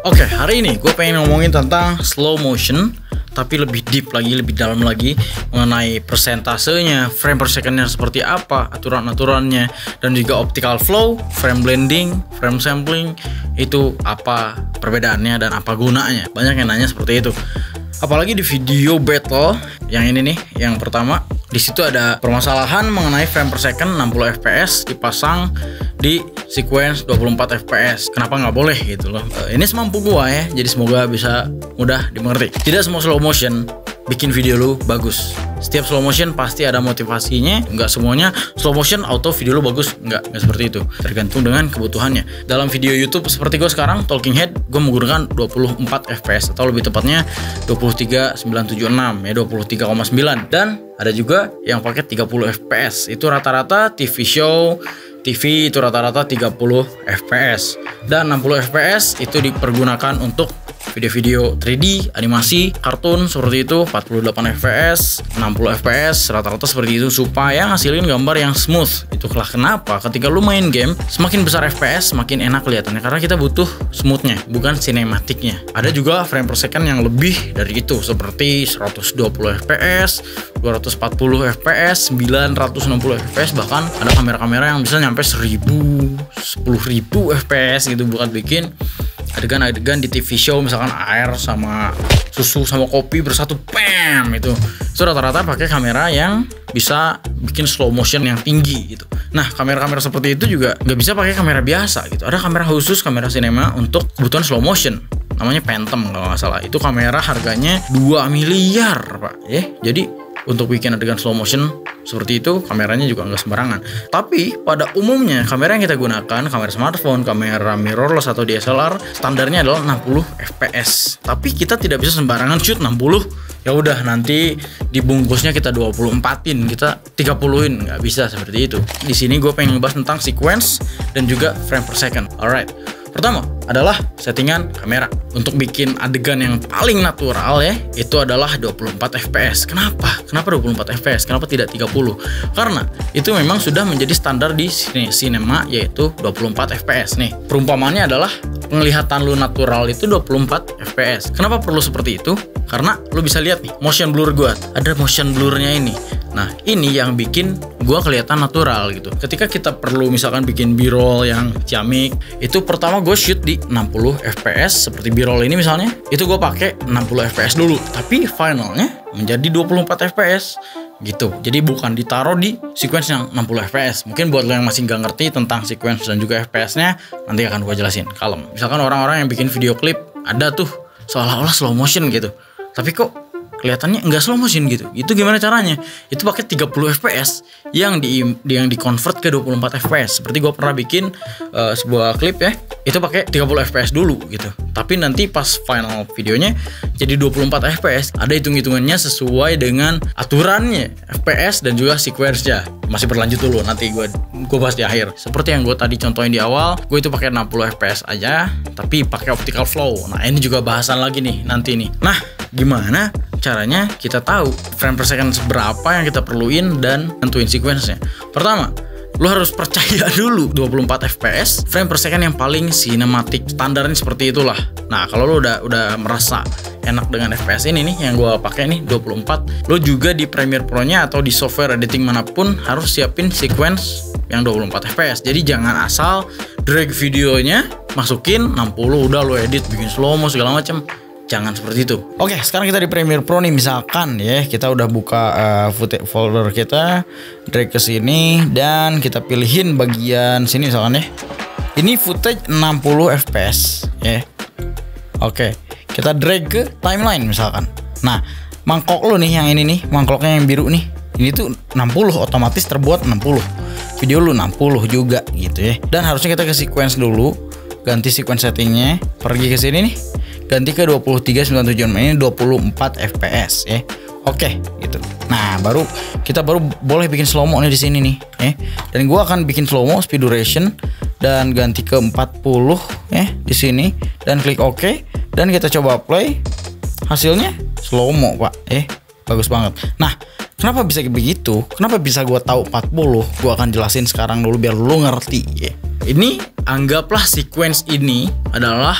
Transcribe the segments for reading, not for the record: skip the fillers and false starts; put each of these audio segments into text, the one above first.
Oke, hari ini gue pengen ngomongin tentang slow motion, tapi lebih deep lagi, lebih dalam lagi mengenai persentasenya, frame per secondnya seperti apa, aturan-aturannya, dan juga optical flow, frame blending, frame sampling, itu apa perbedaannya dan apa gunanya. Banyak yang nanya seperti itu. Apalagi di video battle yang ini nih, yang pertama, di situ ada permasalahan mengenai frame per second 60 fps dipasang di sequence 24 fps. Kenapa nggak boleh gitu loh? Ini semampu gua ya, jadi semoga bisa mudah dimengerti. Tidak semua slow motion bikin video lu bagus. Setiap slow motion pasti ada motivasinya. Nggak semuanya slow motion auto video lu bagus. Nggak seperti itu. Tergantung dengan kebutuhannya. Dalam video YouTube seperti gue sekarang, Talking Head, gue menggunakan 24 fps atau lebih tepatnya 23.976 ya, 23,9. Dan ada juga yang pakai 30 fps. Itu rata-rata TV show, TV itu rata-rata 30 fps. Dan 60 fps itu dipergunakan untuk video-video 3D, animasi, kartun seperti itu. 48 fps, 60 fps rata-rata seperti itu supaya ngasilin gambar yang smooth. Itulah kenapa ketika lu main game semakin besar fps semakin enak kelihatannya, karena kita butuh smoothnya bukan sinematiknya. Ada juga frame per second yang lebih dari itu seperti 120 fps, 240 fps, 960 fps, bahkan ada kamera-kamera yang bisa nyampe 1000, 10.000 fps gitu buat bikin adegan-adegan di TV show, misalkan air sama susu sama kopi bersatu, bam, itu rata-rata pakai kamera yang bisa bikin slow motion yang tinggi gitu. Nah, kamera-kamera seperti itu juga nggak bisa pakai kamera biasa gitu. Ada kamera khusus, kamera sinema untuk kebutuhan slow motion, namanya Phantom kalau nggak salah. Itu kamera harganya 2 miliar pak ya. Jadi untuk bikin adegan slow motion seperti itu kameranya juga nggak sembarangan. Tapi pada umumnya kamera yang kita gunakan, kamera smartphone, kamera mirrorless atau DSLR, standarnya adalah 60 fps. Tapi kita tidak bisa sembarangan shoot 60. Ya udah nanti dibungkusnya kita 24-in, kita 30-in, nggak bisa seperti itu. Di sini gue pengen ngebahas tentang sequence dan juga frame per second. Alright. Pertama adalah settingan kamera. Untuk bikin adegan yang paling natural ya, itu adalah 24 fps. Kenapa? Kenapa 24 fps? Kenapa tidak 30? Karena itu memang sudah menjadi standar di sinema, yaitu 24 fps nih. Perumpamannya adalah penglihatan lu natural itu 24 fps. Kenapa perlu seperti itu? Karena lu bisa lihat nih, motion blur gua. Ada motion blurnya ini. Nah, ini yang bikin gua kelihatan natural gitu. Ketika kita perlu misalkan bikin b-roll yang ciamik, itu pertama gue shoot di 60 fps seperti b-roll ini misalnya. Itu gue pakai 60 fps dulu, tapi finalnya menjadi 24 fps gitu. Jadi bukan ditaruh di sequence yang 60 fps. Mungkin buat lo yang masih nggak ngerti tentang sequence dan juga fps-nya, nanti akan gue jelasin. Kalem. Misalkan orang-orang yang bikin video klip ada tuh seolah-olah slow motion gitu, tapi kok kelihatannya enggak slow motion gitu. Itu gimana caranya? Itu pakai 30 fps yang di convert ke 24 fps. Seperti gue pernah bikin sebuah klip ya, itu pakai 30 fps dulu gitu. Tapi nanti pas final videonya jadi 24 fps. Ada hitung-hitungannya sesuai dengan aturannya fps dan juga sequence-nya. Masih berlanjut dulu, nanti gue bahas di akhir. Seperti yang gue tadi contohin di awal, gue itu pakai 60 fps aja, tapi pakai optical flow. Nah, ini juga bahasan lagi nih nanti nih. Nah, gimana caranya kita tahu frame per second seberapa yang kita perluin dan nentuin sequence-nya? Pertama, lu harus percaya dulu 24 fps frame per second yang paling sinematik. Standarnya seperti itulah. Nah, kalau lu udah merasa enak dengan fps ini nih yang gua pakai nih 24, lu juga di Premiere Pro-nya atau di software editing manapun harus siapin sequence yang 24 fps. Jadi jangan asal drag videonya masukin 60 udah lu edit bikin slow mo segala macam. Jangan seperti itu. Oke, sekarang kita di Premiere Pro nih, misalkan ya, kita udah buka footage folder kita, drag ke sini dan kita pilihin bagian sini misalkan ya. Ini footage 60 fps ya. Oke, kita drag ke timeline misalkan. Nah, mangkok lo nih yang ini nih, mangkoknya yang biru nih. Ini tuh 60, otomatis terbuat 60. Video lu 60 juga gitu ya. Dan harusnya kita ke sequence dulu, ganti sequence settingnya, pergi ke sini nih. Ganti ke 23.976, ini 24 fps ya. Oke, gitu. Nah, kita baru boleh bikin slow mo nih di sini nih, ya. Dan gua akan bikin slow mo speed duration dan ganti ke 40 ya di sini dan klik OK dan kita coba play. Hasilnya slow mo, Pak. Bagus banget. Nah, kenapa bisa begitu? Kenapa bisa gua tahu 40? Gua akan jelasin sekarang dulu biar lu ngerti ya. Ini anggaplah sequence ini adalah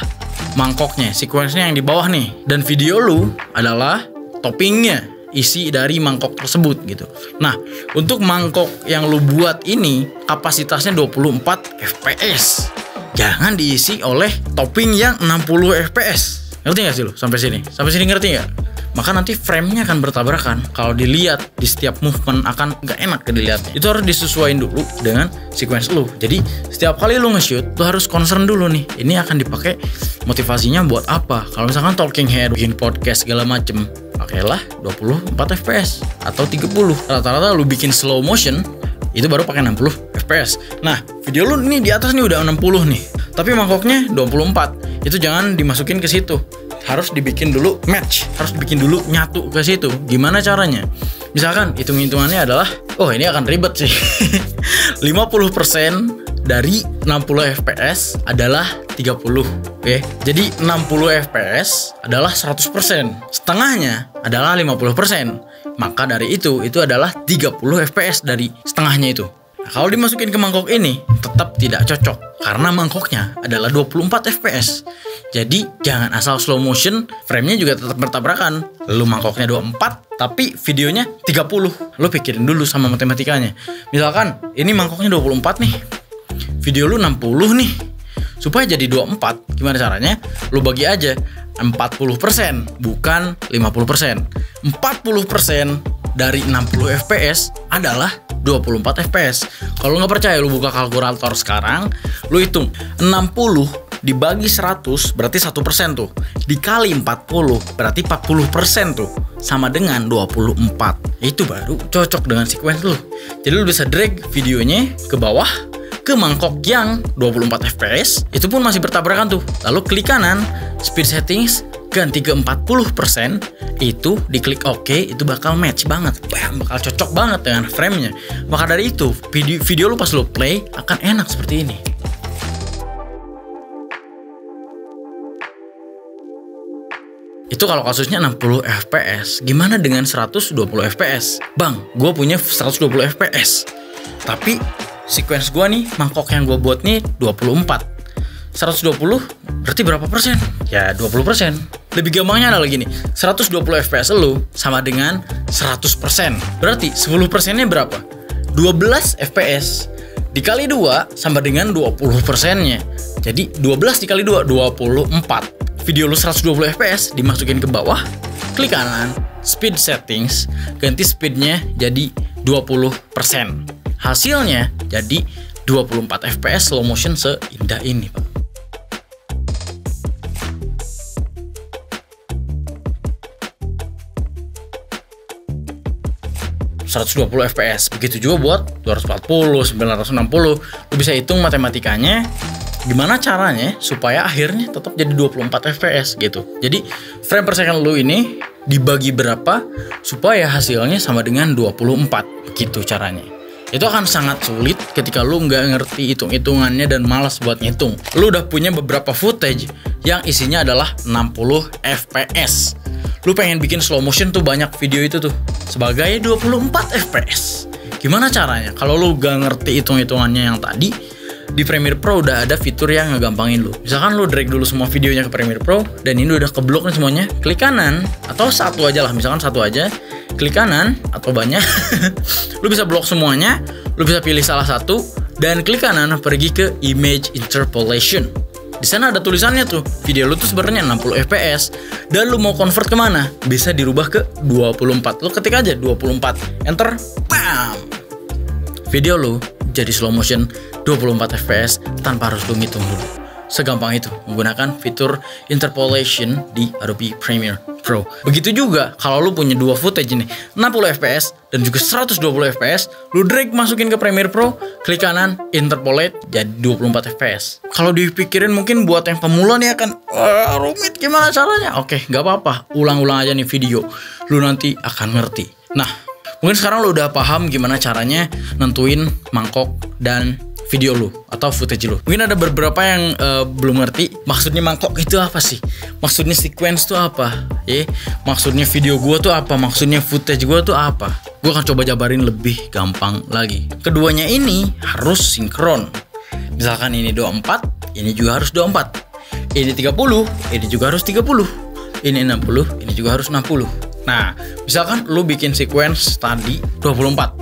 mangkoknya, sequence-nya yang di bawah nih. Dan video lu adalah toppingnya, isi dari mangkok tersebut gitu. Nah, untuk mangkok yang lu buat ini kapasitasnya 24 fps. Jangan diisi oleh topping yang 60 fps. Ngerti gak sih lu sampai sini? Sampai sini ngerti gak? Maka nanti frame-nya akan bertabrakan. Kalau dilihat di setiap movement akan gak enak dilihatnya. Itu harus disesuaikan dulu dengan sequence lu. Jadi setiap kali lu nge-shoot, lu harus concern dulu nih. Ini akan dipakai motivasinya buat apa? Kalau misalkan talking head, bikin podcast segala macem, pakailah 24 fps atau 30. Rata-rata lu bikin slow motion itu baru pakai 60 fps. Nah, video lu nih di atas nih udah 60 nih. Tapi mangkoknya 24. Itu jangan dimasukin ke situ. Harus dibikin dulu match, harus dibikin dulu nyatu ke situ. Gimana caranya? Misalkan hitung-hitungannya adalah, oh ini akan ribet sih. 50% dari 60 fps adalah 30. Oke. Jadi 60 fps adalah 100%. Setengahnya adalah 50%. Maka dari itu adalah 30 fps dari setengahnya itu. Nah, kalau dimasukin ke mangkok ini tetap tidak cocok karena mangkoknya adalah 24 fps. Jadi jangan asal slow motion, frame-nya juga tetap bertabrakan. Lu mangkoknya 24 tapi videonya 30. Lu pikirin dulu sama matematikanya. Misalkan ini mangkoknya 24 nih. Video lu 60 nih. Supaya jadi 24, gimana caranya? Lu bagi aja 40%, bukan 50%. 40% dari 60 fps adalah 24 fps. Kalau nggak percaya, lu buka kalkulator sekarang, lu hitung 60 dibagi 100 berarti 1% tuh, dikali 40 berarti 40% tuh, sama dengan 24. Itu baru cocok dengan sequence lu. Jadi lu bisa drag videonya ke bawah ke mangkok yang 24 fps, itu pun masih bertabrakan tuh. Lalu klik kanan, speed settings, ganti ke 40%, itu diklik OK, itu bakal match banget. Bakal cocok banget dengan frame-nya. Maka dari itu, video lu pas lu play akan enak seperti ini. Itu kalau kasusnya 60 fps. Gimana dengan 120 fps? Bang, gue punya 120 fps. Tapi sequence gue nih, mangkok yang gue buat nih 24. 120 berarti berapa persen? Ya 20%. Lebih gampangnya adalah gini, 120 fps lu sama dengan 100%. Berarti 10%-nya berapa? 12 fps dikali 2 sama dengan 20%-nya. Jadi 12 dikali 2, 24. Video lu 120 fps dimasukin ke bawah, klik kanan, speed settings, ganti speednya jadi 20%. Hasilnya jadi 24 fps slow motion seindah ini, Pak. ...120 fps. Begitu juga buat 240, 960. Lu bisa hitung matematikanya. Gimana caranya supaya akhirnya tetap jadi 24 fps gitu. Jadi frame per second lu ini dibagi berapa supaya hasilnya sama dengan 24. Begitu caranya. Itu akan sangat sulit ketika lu nggak ngerti hitung-hitungannya dan malas buat ngitung. Lu udah punya beberapa footage yang isinya adalah 60 fps. Lu pengen bikin slow motion tuh banyak video itu tuh sebagai 24 fps. Gimana caranya? Kalau lu gak ngerti hitung-hitungannya yang tadi, di Premiere Pro udah ada fitur yang ngegampangin lu. Misalkan lu drag dulu semua videonya ke Premiere Pro dan ini udah keblok nih semuanya. Klik kanan atau satu aja lah, misalkan satu aja. Klik kanan atau banyak. Lu bisa blok semuanya, lu bisa pilih salah satu dan klik kanan pergi ke Image Interpolation. Di sana ada tulisannya tuh, video lu tuh sebenarnya 60 fps dan lu mau convert kemana? Bisa dirubah ke 24. Lu ketik aja 24, enter, bam. Video lu jadi slow motion 24 fps tanpa harus lu ngitung dulu. Segampang itu menggunakan fitur interpolation di Adobe Premiere Pro. Begitu juga kalau lu punya dua footage nih, 60 fps dan juga 120 fps, lu drag masukin ke Premiere Pro, klik kanan, interpolate jadi 24 fps. Kalau dipikirin mungkin buat yang pemula nih akan rumit gimana caranya. Oke, nggak apa-apa, ulang-ulang aja nih video, lu nanti akan ngerti. Nah, mungkin sekarang lu udah paham gimana caranya nentuin mangkok dan video lu atau footage lu. Mungkin ada beberapa yang belum ngerti maksudnya mangkok itu apa sih, maksudnya sequence tuh apa, maksudnya video gua tuh apa, maksudnya footage gua tuh apa. Gua akan coba jabarin lebih gampang lagi. Keduanya ini harus sinkron. Misalkan ini 24, ini juga harus 24. ini 30, ini juga harus 30. Ini 60, ini juga harus 60. Nah, misalkan lu bikin sequence tadi 24.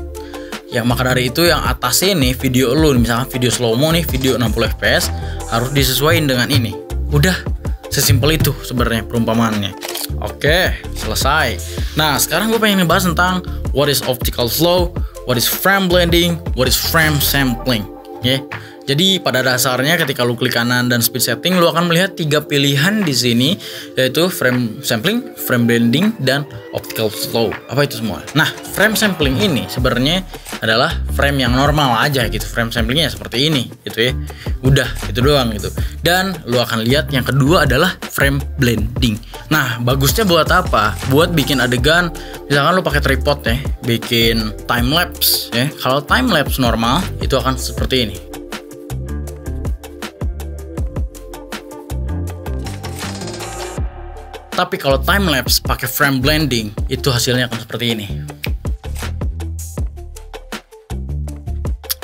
Ya maka dari itu yang atasnya nih video lu, misalkan video slow mo nih, video 60 fps harus disesuaikan dengan ini. Udah sesimpel itu sebenarnya perumpamaannya. Oke, selesai. Nah, sekarang gue pengen ngebahas tentang what is optical flow, what is frame blending, what is frame sampling. Ya. Jadi pada dasarnya ketika lu klik kanan dan speed setting, lu akan melihat 3 pilihan di sini, yaitu frame sampling, frame blending, dan optical flow. Apa itu semua? Nah, frame sampling ini sebenarnya adalah frame yang normal aja gitu. Frame samplingnya seperti ini gitu ya. Udah, itu doang gitu. Dan lu akan lihat yang kedua adalah frame blending. Nah, bagusnya buat apa? Buat bikin adegan, misalkan lu pakai tripod ya, bikin time lapse ya. Kalau time lapse normal itu akan seperti ini. Tapi kalau time lapse pakai frame blending, itu hasilnya akan seperti ini.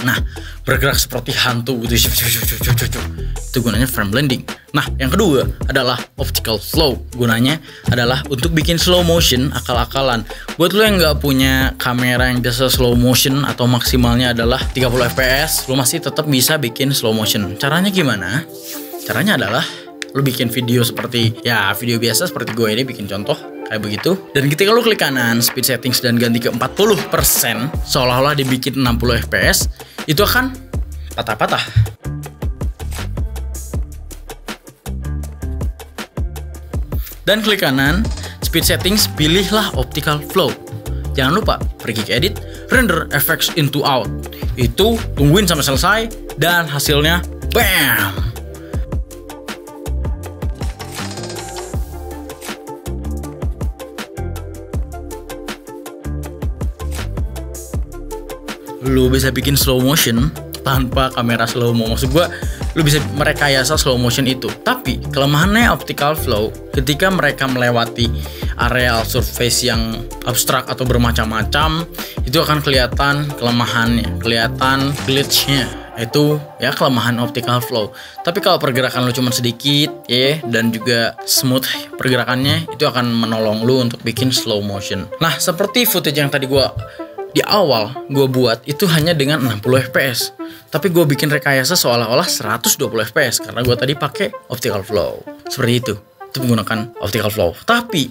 Nah, bergerak seperti hantu gitu. Itu gunanya frame blending. Nah, yang kedua adalah optical flow. Gunanya adalah untuk bikin slow motion akal-akalan. Buat lo yang nggak punya kamera yang biasa slow motion atau maksimalnya adalah 30 fps, lo masih tetap bisa bikin slow motion. Caranya gimana? Caranya adalah lu bikin video seperti ya video biasa seperti gue ini bikin contoh kayak begitu, dan ketika lu klik kanan speed settings dan ganti ke 40% seolah-olah dibikin 60 fps, itu akan patah-patah. Dan klik kanan speed settings, pilihlah optical flow. Jangan lupa pergi ke edit, render effects into out. Itu tungguin sampai selesai dan hasilnya bam. Lu bisa bikin slow motion tanpa kamera slow mo. Maksud gue, lu bisa merekayasa slow motion itu. Tapi kelemahannya optical flow, ketika mereka melewati areal surface yang abstrak atau bermacam-macam, itu akan kelihatan kelemahannya, kelihatan glitch-nya. Itu ya kelemahan optical flow. Tapi kalau pergerakan lu cuma sedikit ya, dan juga smooth pergerakannya, itu akan menolong lu untuk bikin slow motion. Nah, seperti footage yang tadi gue di awal gue buat itu hanya dengan 60 fps, tapi gue bikin rekayasa seolah-olah 120 fps karena gue tadi pakai optical flow. Seperti itu menggunakan optical flow. Tapi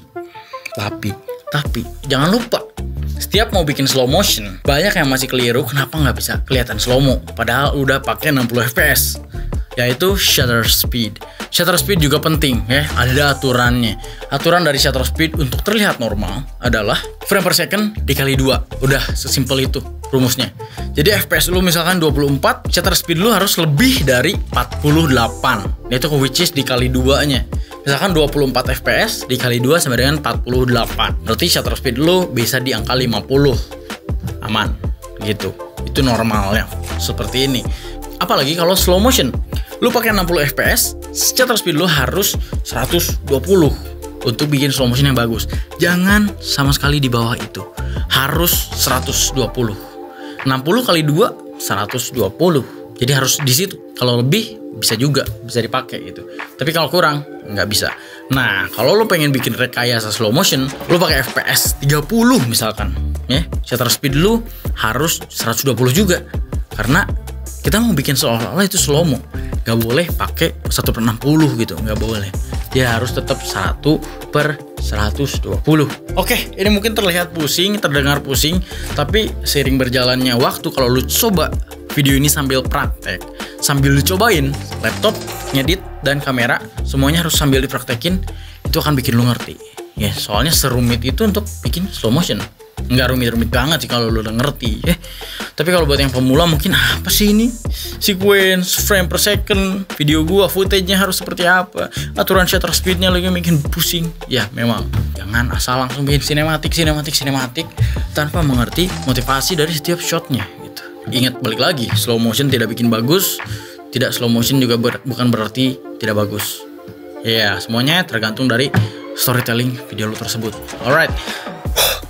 jangan lupa, setiap mau bikin slow motion, banyak yang masih keliru kenapa nggak bisa kelihatan slow mo padahal udah pakai 60 fps, yaitu shutter speed. Shutter speed juga penting ya, ada aturannya. Aturan dari shutter speed untuk terlihat normal adalah frame per second dikali 2. Udah sesimpel itu rumusnya. Jadi FPS lu misalkan 24, shutter speed lu harus lebih dari 48. Itu which is dikali 2-nya. Misalkan 24 fps dikali 2 sama dengan 48. Berarti shutter speed lu bisa di angka 50. Aman gitu. Itu normalnya seperti ini. Apalagi kalau slow motion, lu pakai 60 fps, shutter speed lu harus 120 untuk bikin slow motion yang bagus. Jangan sama sekali di bawah itu. Harus 120. 60 kali 2 120. Jadi harus di situ. Kalau lebih bisa juga, bisa dipakai gitu. Tapi kalau kurang nggak bisa. Nah, kalau lu pengen bikin rekayasa slow motion, lu pakai fps 30 misalkan, ya. Shutter speed lu harus 120 juga. Karena kita mau bikin seolah-olah itu slow mo, nggak boleh pakai 1/60 gitu, nggak boleh. Dia harus tetap 1/120. Oke, ini mungkin terlihat pusing, terdengar pusing, tapi seiring berjalannya waktu, kalau lu coba video ini sambil praktek, sambil dicobain laptop, ngedit, dan kamera, semuanya harus sambil dipraktekin, itu akan bikin lu ngerti. Ya, soalnya serumit itu untuk bikin slow motion. Nggak rumit-rumit banget sih kalau lu udah ngerti ya. Tapi kalau buat yang pemula mungkin apa sih ini? Sequence, frame per second, video gua, footage-nya harus seperti apa? Aturan shutter speed-nya lagi bikin pusing. Ya memang, jangan asal langsung bikin sinematik tanpa mengerti motivasi dari setiap shotnya gitu. Ingat balik lagi, slow motion tidak bikin bagus, tidak slow motion juga bukan berarti tidak bagus. Ya, semuanya tergantung dari storytelling video lu tersebut. Alright.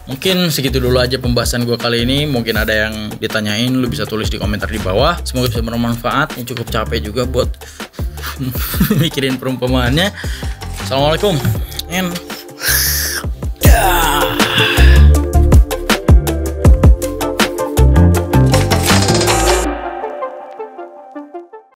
Mungkin segitu dulu aja pembahasan gue kali ini. Mungkin ada yang ditanyain, lu bisa tulis di komentar di bawah. Semoga bisa bermanfaat. Ini cukup capek juga buat mikirin perumpamaannya. Assalamualaikum and